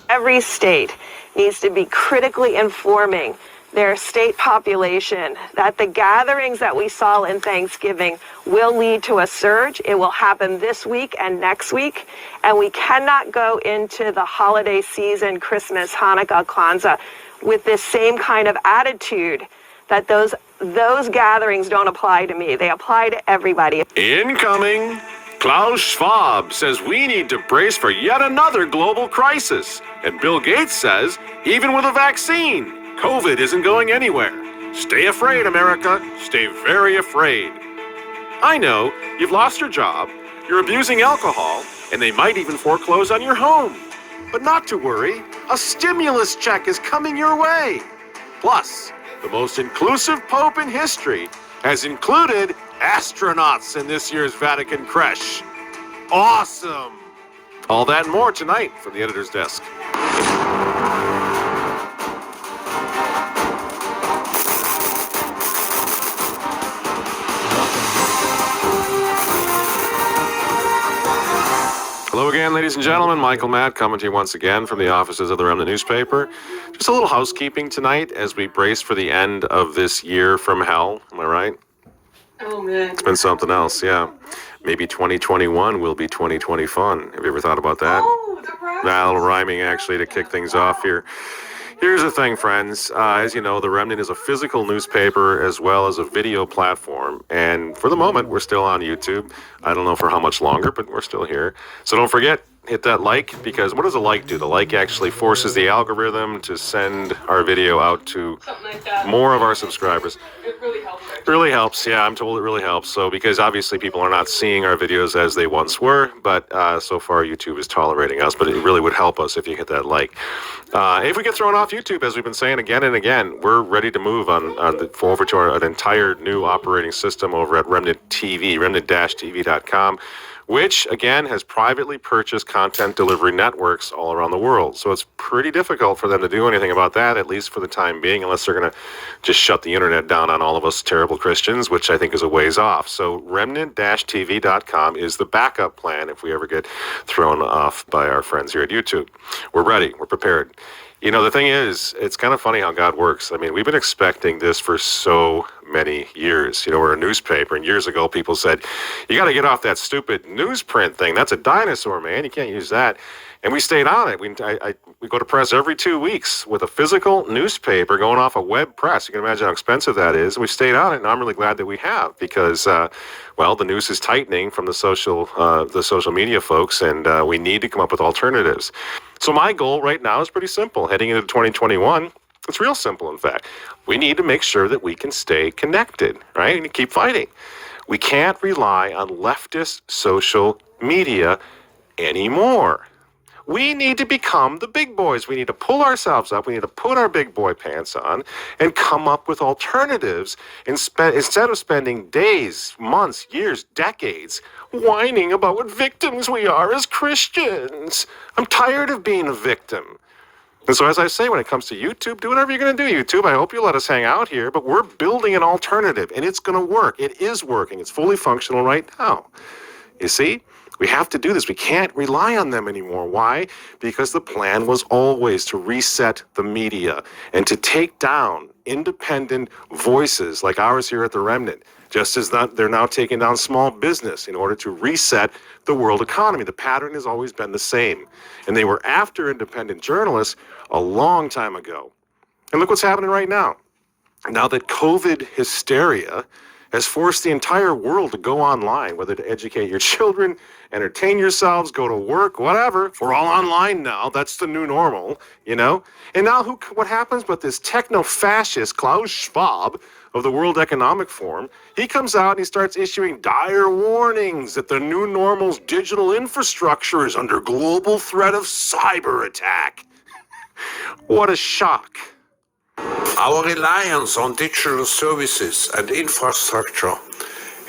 Every state needs to be critically informing their state population that the gatherings that we saw in Thanksgiving will lead to a surge. It will happen this week and next week. And we cannot go into the holiday season, Christmas, Hanukkah, Kwanzaa, with this same kind of attitude that those gatherings don't apply to me. They apply to everybody. Incoming! Klaus Schwab says we need to brace for yet another global crisis. And Bill Gates says, even with a vaccine, COVID isn't going anywhere. Stay afraid, America. Stay very afraid. I know, you've lost your job, you're abusing alcohol, and they might even foreclose on your home. But not to worry, a stimulus check is coming your way. Plus, the most inclusive pope in history has included astronauts in this year's Vatican creche. Awesome! All that and more tonight from the editor's desk. Hello again, ladies and gentlemen. Michael Matt coming to you once again from the offices of the Remnant newspaper. Just a little housekeeping tonight as we brace for the end of this year from hell. Am I right? Oh, man. It's been something else, yeah. Maybe 2021 will be 2020 fun. Have you ever thought about that? Oh, the rhyme. A little rhyming, actually, to kick things off here. Here's the thing, friends. As you know, the Remnant is a physical newspaper as well as a video platform. And for the moment, we're still on YouTube. I don't know for how much longer, but we're still here. So don't forget, hit that like, because what does a like do? The like actually forces the algorithm to send our video out to more of our subscribers. It really helps. It really helps. Yeah, I'm told it really helps. So because obviously people are not seeing our videos as they once were, but so far YouTube is tolerating us. But it really would help us if you hit that like. If we get thrown off YouTube, as we've been saying again and again, we're ready to move over to an entire new operating system over at Remnant TV, remnant-tv.com. Which, again, has privately purchased content delivery networks all around the world. So it's pretty difficult for them to do anything about that, at least for the time being, unless they're going to just shut the internet down on all of us terrible Christians, which I think is a ways off. So remnant-tv.com is the backup plan if we ever get thrown off by our friends here at YouTube. We're ready. We're prepared. You know, the thing is, it's kind of funny how God works. I mean, we've been expecting this for so many years. You know, we're a newspaper, and years ago people said, you got to get off that stupid newsprint thing. That's a dinosaur, man. You can't use that. And we stayed on it. We go to press every 2 weeks with a physical newspaper going off a web press. You can imagine how expensive that is. And we stayed on it, and I'm really glad that we have because, well, the news is tightening from the social media folks, and we need to come up with alternatives. So my goal right now is pretty simple. Heading into 2021, it's real simple, in fact. We need to make sure that we can stay connected, right, and keep fighting. We can't rely on leftist social media anymore. We need to become the big boys. We need to pull ourselves up. We need to put our big boy pants on and come up with alternatives instead of spending days, months, years, decades whining about what victims we are as Christians. I'm tired of being a victim. And so as I say, when it comes to YouTube, do whatever you're going to do, YouTube. I hope you let us hang out here, but we're building an alternative, and it's going to work. It is working. It's fully functional right now. You see? We have to do this. We can't rely on them anymore. Why? Because the plan was always to reset the media and to take down independent voices like ours here at the Remnant, just as they're now taking down small business in order to reset the world economy. The pattern has always been the same. And they were after independent journalists a long time ago. And look what's happening right now. Now that COVID hysteria has forced the entire world to go online, whether to educate your children, entertain yourselves, go to work, whatever. We're all online now. That's the new normal, you know? And now what happens with this techno-fascist Klaus Schwab of the World Economic Forum? He comes out and he starts issuing dire warnings that the new normal's digital infrastructure is under global threat of cyber attack. What a shock. Our reliance on digital services and infrastructure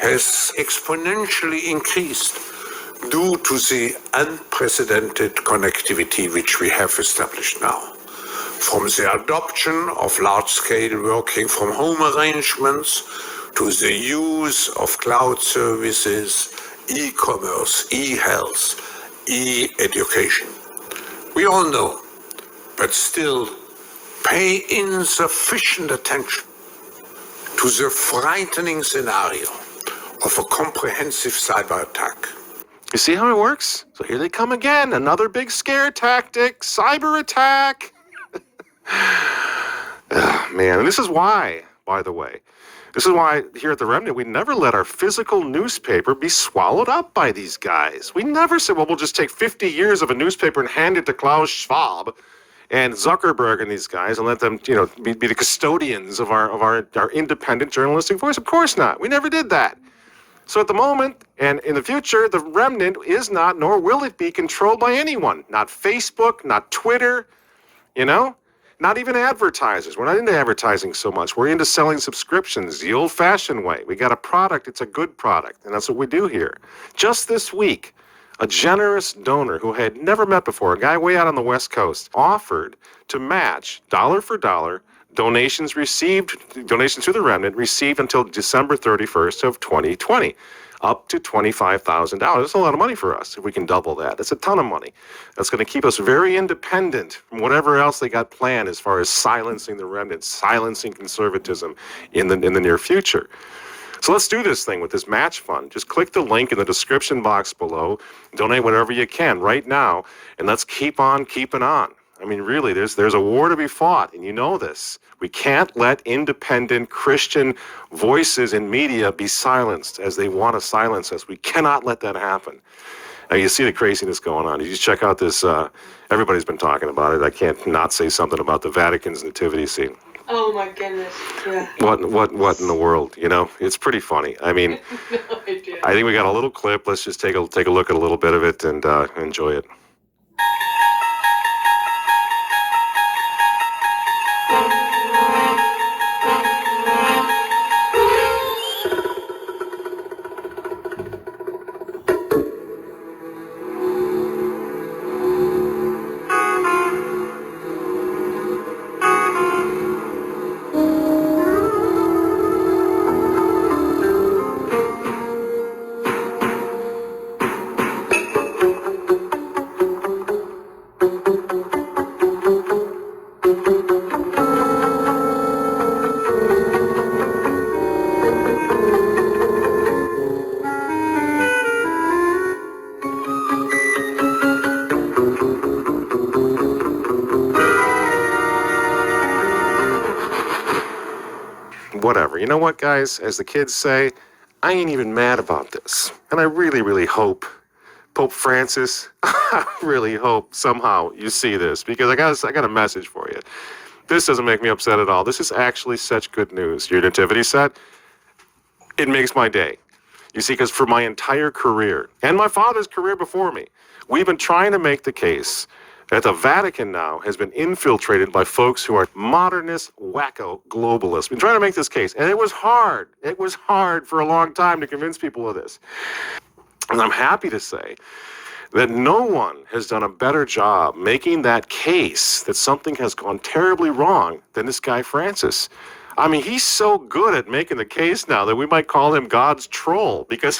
has exponentially increased due to the unprecedented connectivity which we have established now. From the adoption of large-scale working from home arrangements to the use of cloud services, e-commerce, e-health, e-education. We all know but still pay insufficient attention to the frightening scenario of a comprehensive cyber attack. You see how it works? So here they come again. Another big scare tactic, cyber attack. Man, and this is why, by the way, this is why here at the Remnant, we never let our physical newspaper be swallowed up by these guys. We never said, well, we'll just take 50 years of a newspaper and hand it to Klaus Schwab and Zuckerberg and these guys and let them, be the custodians of our independent journalistic voice. Of course not. We never did that. So at the moment, and in the future, the Remnant is not, nor will it be, controlled by anyone. Not Facebook, not Twitter, not even advertisers. We're not into advertising so much. We're into selling subscriptions the old-fashioned way. We got a product, it's a good product, and that's what we do here. Just this week, a generous donor who I had never met before, a guy way out on the West Coast, offered to match dollar for dollar donations to the Remnant received until December 31st of 2020, up to $25,000. That's a lot of money for us if we can double that. That's a ton of money. That's going to keep us very independent from whatever else they got planned as far as silencing the Remnant, silencing conservatism in the near future. So let's do this thing with this match fund. Just click the link in the description box below, donate whatever you can right now, and let's keep on keeping on. I mean, really, there's a war to be fought, and you know this. We can't let independent Christian voices in media be silenced as they want to silence us. We cannot let that happen. Now, you see the craziness going on. You just check out this, everybody's been talking about it. I can't not say something about the Vatican's nativity scene. Oh my goodness, yeah. What in the world, It's pretty funny. I mean, No idea. I think we got a little clip. Let's just take a look at a little bit of it and enjoy it. Whatever. You know what, guys? As the kids say, I ain't even mad about this. And I really, really hope, Pope Francis, I really hope somehow you see this, because I got a message for you. This doesn't make me upset at all. This is actually such good news. Your nativity set, it makes my day. You see, because for my entire career, and my father's career before me, we've been trying to make the case that the Vatican now has been infiltrated by folks who are modernist, wacko globalists. We've been trying to make this case, and it was hard. It was hard for a long time to convince people of this. And I'm happy to say that no one has done a better job making that case that something has gone terribly wrong than this guy Francis. I mean, he's so good at making the case now that we might call him God's troll, because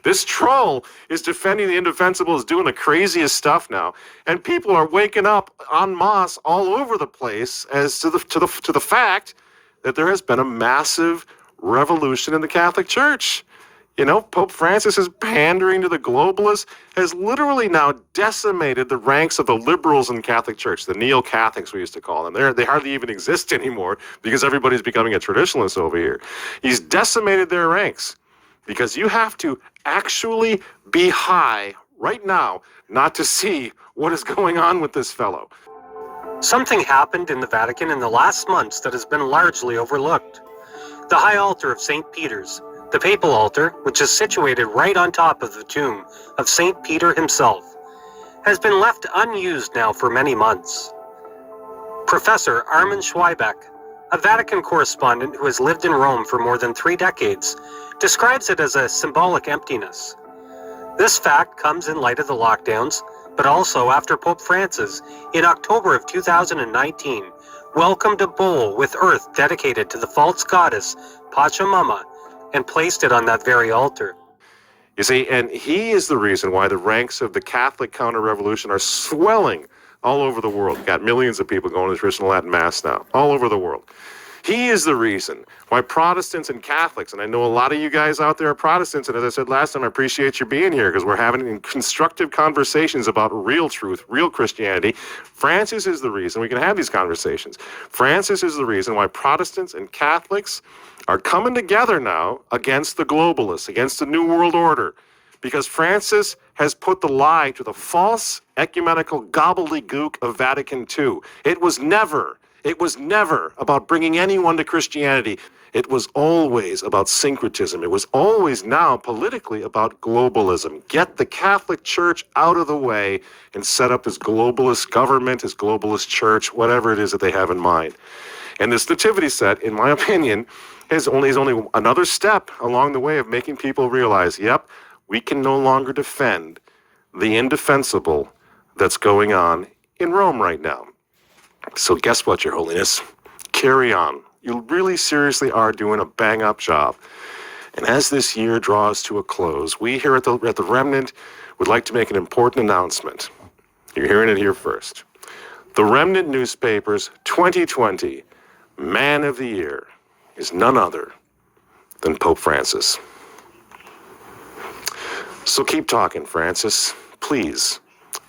this troll is defending the indefensible, is doing the craziest stuff now, and people are waking up en masse all over the place as to the fact that there has been a massive revolution in the Catholic Church. Pope Francis is pandering to the globalists, has literally now decimated the ranks of the liberals in Catholic Church, the neo-Catholics we used to call them. They hardly even exist anymore because everybody's becoming a traditionalist over here. He's decimated their ranks because you have to actually be high right now not to see what is going on with this fellow. Something happened in the Vatican in the last months that has been largely overlooked. The high altar of St. Peter's, the papal altar, which is situated right on top of the tomb of St. Peter himself, has been left unused now for many months. Professor Armin Schweibeck, a Vatican correspondent who has lived in Rome for more than 3 decades, describes it as a symbolic emptiness. This fact comes in light of the lockdowns, but also after Pope Francis, in October of 2019, welcomed a bowl with earth dedicated to the false goddess Pachamama and placed it on that very altar. You see, and he is the reason why the ranks of the Catholic counter-revolution are swelling all over the world. Got millions of people going to Christian Latin Mass now, all over the world. He is the reason why Protestants and Catholics, and I know a lot of you guys out there are Protestants, and as I said last time, I appreciate you being here because we're having constructive conversations about real truth, real Christianity. Francis is the reason we can have these conversations. Francis is the reason why Protestants and Catholics are coming together now against the globalists, against the New World Order, because Francis has put the lie to the false ecumenical gobbledygook of Vatican II. It was never about bringing anyone to Christianity. It was always about syncretism. It was always now politically about globalism. Get the Catholic Church out of the way and set up this globalist government, this globalist church, whatever it is that they have in mind. And this nativity set, in my opinion, is only another step along the way of making people realize, yep, we can no longer defend the indefensible that's going on in Rome right now. So guess what, Your Holiness? Carry on. You really seriously are doing a bang-up job. And as this year draws to a close, we here at the Remnant would like to make an important announcement. You're hearing it here first. The Remnant newspaper's 2020 Man of the Year is none other than Pope Francis. So keep talking, Francis. Please,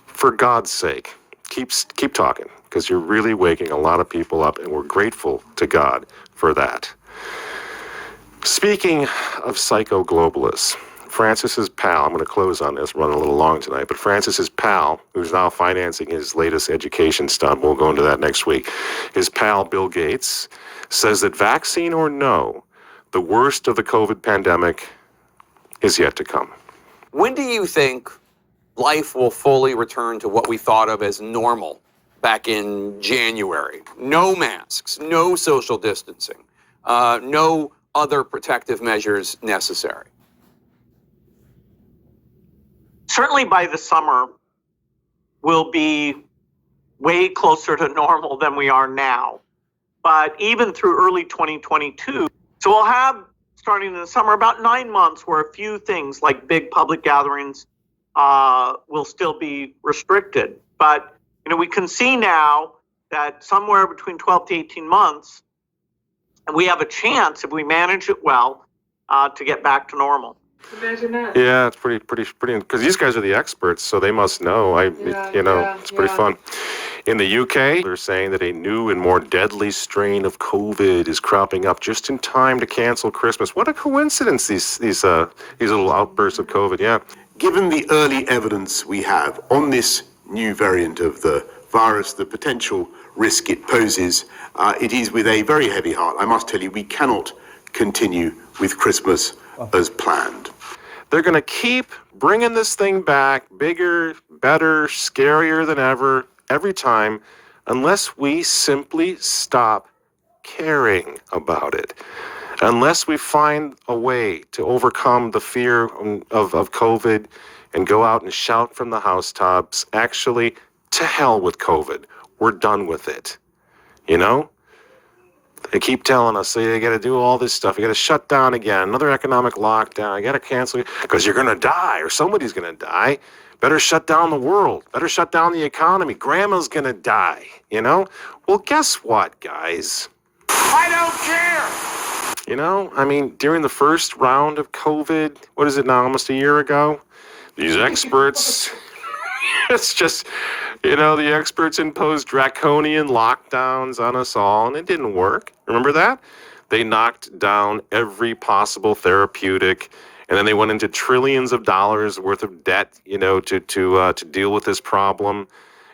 for God's sake, keep talking, because you're really waking a lot of people up, and we're grateful to God for that. Speaking of psycho-globalists, Francis's pal, I'm going to close on this, running a little long tonight, but Francis's pal, who's now financing his latest education stunt, we'll go into that next week, his pal Bill Gates says that vaccine or no, the worst of the COVID pandemic is yet to come. When do you think life will fully return to what we thought of as normal back in January? No masks, no social distancing, no other protective measures necessary. Certainly by the summer, we'll be way closer to normal than we are now. But even through early 2022, so we'll have, starting in the summer, about 9 months where a few things like big public gatherings will still be restricted. But we can see now that somewhere between 12 to 18 months, we have a chance, if we manage it well, to get back to normal. Imagine that. Yeah, it's pretty, because these guys are the experts, so they must know. It's pretty fun. In the UK, they're saying that a new and more deadly strain of COVID is cropping up just in time to cancel Christmas. What a coincidence, these little outbursts of COVID, yeah. Given the early evidence we have on this new variant of the virus, the potential risk it poses, it is with a very heavy heart. I must tell you, we cannot continue with Christmas as planned. They're going to keep bringing this thing back, bigger, better, scarier than ever, every time, unless we simply stop caring about it. Unless we find a way to overcome the fear of COVID and go out and shout from the housetops, actually, to hell with COVID. We're done with it. They keep telling us, you got to do all this stuff. You got to shut down again, another economic lockdown. You got to cancel because you're going to die or somebody's going to die. Better shut down the world. Better shut down the economy. Grandma's going to die, Well, guess what, guys? I don't care! During the first round of COVID, what is it now, almost a year ago? These experts, it's just, the experts imposed draconian lockdowns on us all, and it didn't work. Remember that? They knocked down every possible therapeutic, and then they went into trillions of dollars worth of debt, to deal with this problem.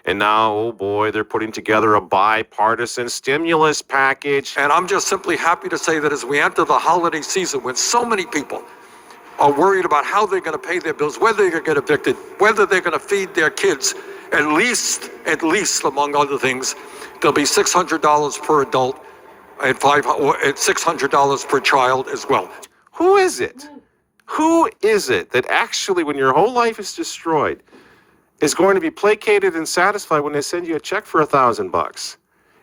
And now, oh boy, they're putting together a bipartisan stimulus package. And I'm just simply happy to say that as we enter the holiday season, when so many people are worried about how they're going to pay their bills, whether they're going to get evicted, whether they're going to feed their kids, at least, among other things, there'll be $600 per adult and $600 per child as well. Who is it? Who is it that actually, when your whole life is destroyed, is going to be placated and satisfied when they send you a check for $1,000?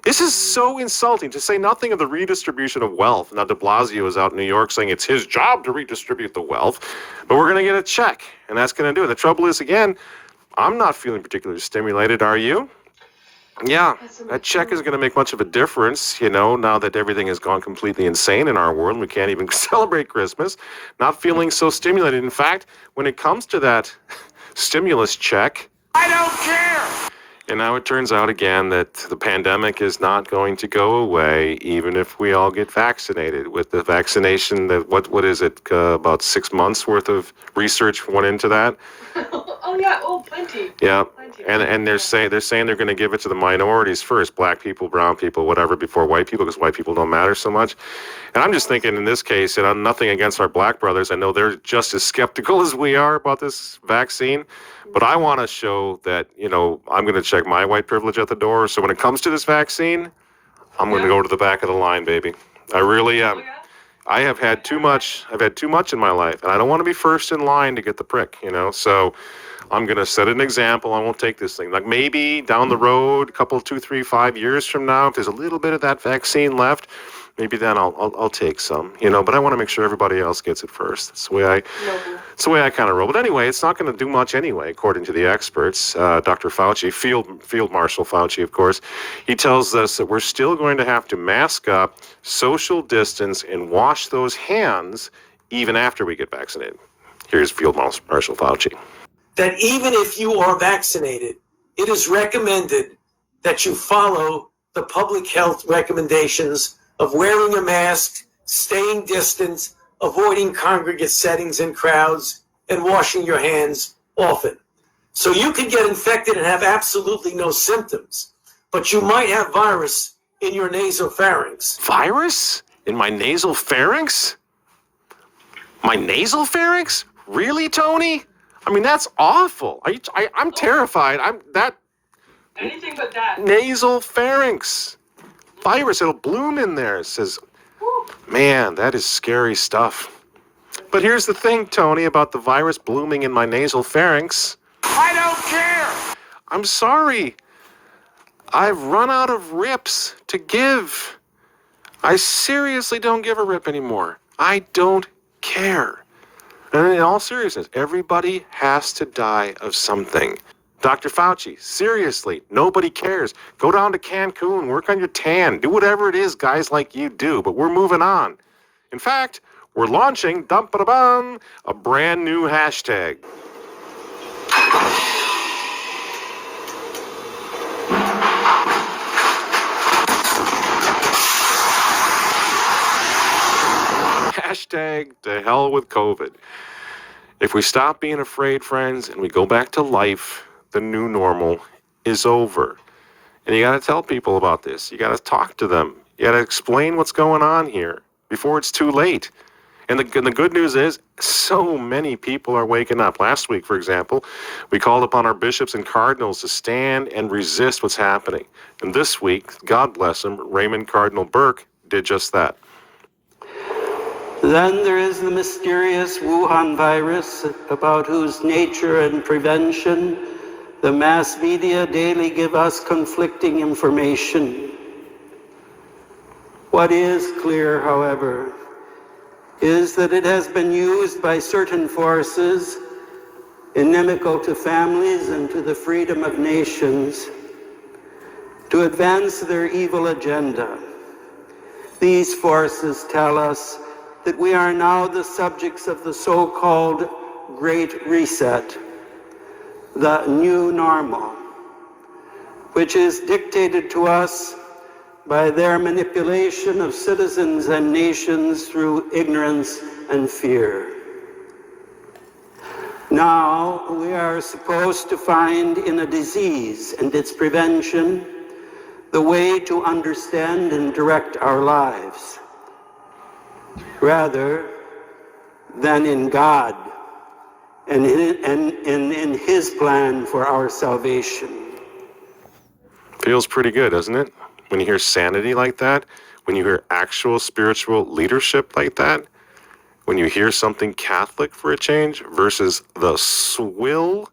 This is so insulting, to say nothing of the redistribution of wealth. Now, de Blasio is out in New York saying it's his job to redistribute the wealth, but we're going to get a check, and that's going to do it. The trouble is, again, I'm not feeling particularly stimulated, are you? Yeah, that check isn't going to make much of a difference, now that everything has gone completely insane in our world. We can't even celebrate Christmas. Not feeling so stimulated. In fact, when it comes to that stimulus check, I don't care! and now it turns out again that the pandemic is not going to go away, even if we all get vaccinated. With the vaccination, that what is it? About 6 months worth of research went into that. Oh yeah, plenty. Yeah, Plenty. and they're saying they're going to give it to the minorities first, black people, brown people, whatever, before white people, because white people don't matter so much. And I'm just thinking in this case, and I'm nothing against our black brothers. I know they're just as skeptical as we are about this vaccine, but I want to show that I'm going to check my white privilege at the door. So when it comes to this vaccine, I'm going to go to the back of the line, baby. I really am. I have had too much. I've had too much in my life, and I don't want to be first in line to get the prick, So I'm going to set an example. I won't take this thing. Like maybe down the road, a couple, 2, 3, 5 years from now, if there's a little bit of that vaccine left, maybe then I'll take some, But I want to make sure everybody else gets it first. That's the way I kind of roll. But anyway, it's not going to do much anyway, according to the experts. Dr. Fauci, Field Marshal Fauci, of course, he tells us that we're still going to have to mask up, social distance, and wash those hands even after we get vaccinated. Here's Field Marshal Fauci. That even if you are vaccinated, it is recommended that you follow the public health recommendations of wearing a mask, staying distant, avoiding congregate settings and crowds, and washing your hands often. So you could get infected and have absolutely no symptoms, but you might have virus in your nasopharynx. Virus? In my nasal pharynx? My nasal pharynx? Really, Tony? I mean, that's awful. I'm terrified. Anything but that. Nasal pharynx. Virus, it'll bloom in there. It says, man, that is scary stuff. But here's the thing, Tony, about the virus blooming in my nasal pharynx. I don't care! I'm sorry. I've run out of rips to give. I seriously don't give a rip anymore. I don't care. And in all seriousness, everybody has to die of something. Dr. Fauci, seriously, nobody cares. Go down to Cancun, work on your tan, do whatever it is guys like you do, but we're moving on. In fact, we're launching, a brand new hashtag. Hashtag to hell with COVID. If we stop being afraid, friends, and we go back to life, the new normal is over. And you got to tell people about this. You got to talk to them. You got to explain what's going on here before it's too late. And the good news is so many people are waking up. Last week, for example, we called upon our bishops and cardinals to stand and resist what's happening. And this week, God bless him, Raymond Cardinal Birx did just that. Then there is the mysterious Wuhan virus, about whose nature and prevention the mass media daily give us conflicting information. What is clear, however, is that it has been used by certain forces inimical to families and to the freedom of nations to advance their evil agenda. These forces tell us that we are now the subjects of the so-called Great Reset, the new normal, which is dictated to us by their manipulation of citizens and nations through ignorance and fear. Now we are supposed to find in a disease and its prevention the way to understand and direct our lives, rather than in God and in His plan for our salvation. Feels pretty good, doesn't it? When you hear sanity like that, when you hear actual spiritual leadership like that, when you hear something Catholic for a change versus the swill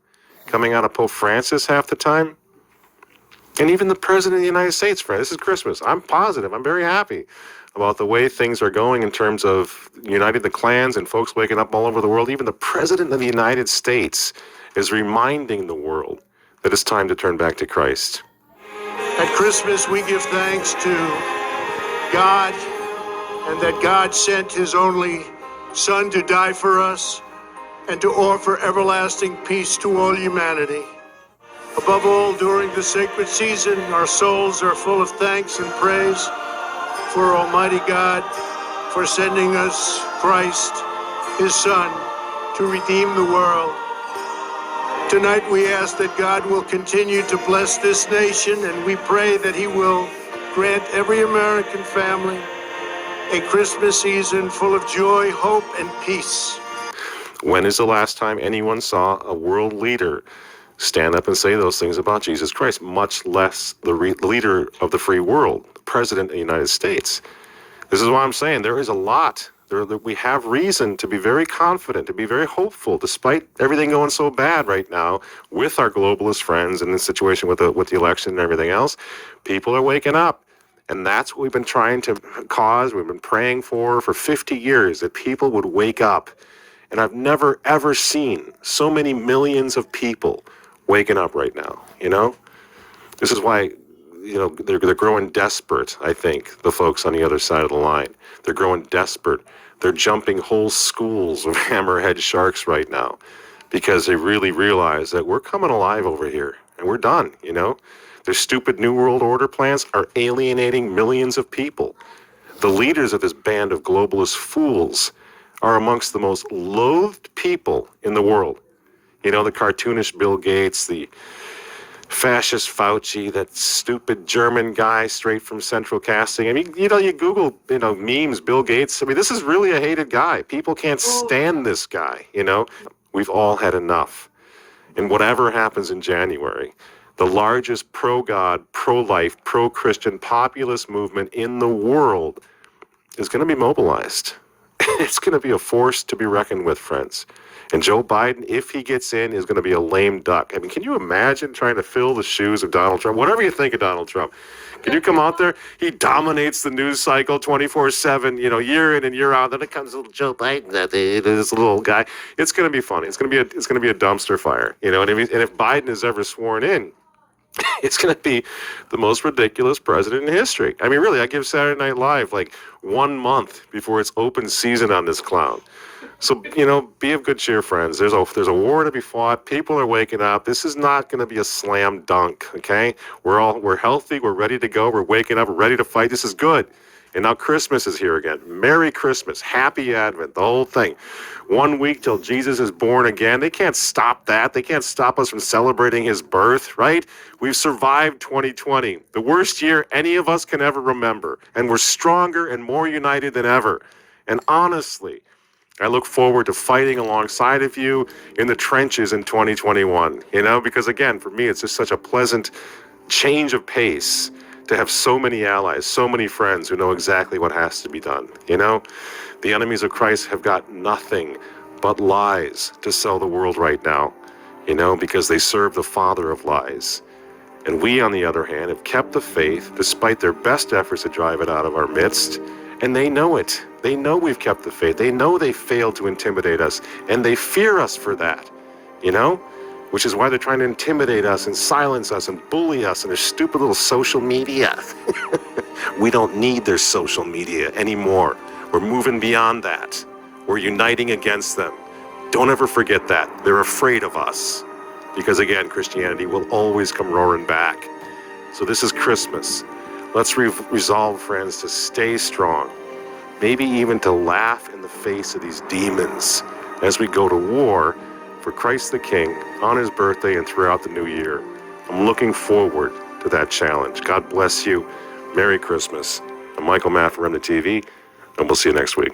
coming out of Pope Francis half the time. And even the President of the United States, friend, this is Christmas. I'm positive, I'm very happy about the way things are going in terms of uniting the clans and folks waking up all over the world. Even the President of the United States is reminding the world that it's time to turn back to Christ. At Christmas, we give thanks to God and that God sent his only Son to die for us and to offer everlasting peace to all humanity. Above all, during the sacred season, our souls are full of thanks and praise for Almighty God for sending us Christ, his Son, to redeem the world. Tonight we ask that God will continue to bless this nation, and we pray that he will grant every American family a Christmas season full of joy, hope, and peace. When is the last time anyone saw a world leader stand up and say those things about Jesus Christ, much less the leader of the free world, the President of the United States? This is why I'm saying there is a lot. We have reason to be very confident, to be very hopeful, despite everything going so bad right now with our globalist friends and the situation with the election and everything else. People are waking up. And that's what we've been trying to cause. We've been praying for 50 years, that people would wake up. And I've never, ever seen so many millions of people waking up right now, you know? This is why, you know, they're growing desperate, I think, the folks on the other side of the line. They're growing desperate. They're jumping whole schools of hammerhead sharks right now because they really realize that we're coming alive over here and we're done, you know? Their stupid New World Order plans are alienating millions of people. The leaders of this band of globalist fools are amongst the most loathed people in the world. You know, the cartoonish Bill Gates, the fascist Fauci, that stupid German guy straight from Central Casting. I mean, you know, you Google, you know, memes, Bill Gates. I mean, this is really a hated guy. People can't stand this guy, you know. We've all had enough. And whatever happens in January, the largest pro-God, pro-life, pro-Christian populist movement in the world is going to be mobilized. It's going to be a force to be reckoned with, friends. And Joe Biden, if he gets in, is going to be a lame duck. I mean, can you imagine trying to fill the shoes of Donald Trump? Whatever you think of Donald Trump, can you come out there? He dominates the news cycle 24/7, you know, year in and year out. Then it comes little Joe Biden, this little guy. It's going to be funny. It's going to be a dumpster fire, you know what I mean? And if Biden is ever sworn in, it's going to be the most ridiculous president in history. I mean, really, I give Saturday Night Live like 1 month before it's open season on this clown. So, you know, be of good cheer, friends. There's a war to be fought. People are waking up. This is not going to be a slam dunk, okay? We're healthy. We're ready to go. We're waking up. We're ready to fight. This is good. And now Christmas is here again. Merry Christmas. Happy Advent. The whole thing. 1 week till Jesus is born again. They can't stop that. They can't stop us from celebrating his birth, right? We've survived 2020, the worst year any of us can ever remember. And we're stronger and more united than ever. And honestly, I look forward to fighting alongside of you in the trenches in 2021, you know, because again, for me, it's just such a pleasant change of pace to have so many allies, so many friends who know exactly what has to be done. You know, the enemies of Christ have got nothing but lies to sell the world right now, you know, because they serve the father of lies. And we, on the other hand, have kept the faith despite their best efforts to drive it out of our midst. And they know it. They know we've kept the faith. They know they failed to intimidate us. And they fear us for that, you know? Which is why they're trying to intimidate us and silence us and bully us in their stupid little social media. We don't need their social media anymore. We're moving beyond that. We're uniting against them. Don't ever forget that. They're afraid of us. Because again, Christianity will always come roaring back. So this is Christmas. Let's resolve, friends, to stay strong. Maybe even to laugh in the face of these demons as we go to war for Christ the King on his birthday and throughout the new year. I'm looking forward to that challenge. God bless you. Merry Christmas. I'm Michael Matt for Remnant TV, and we'll see you next week.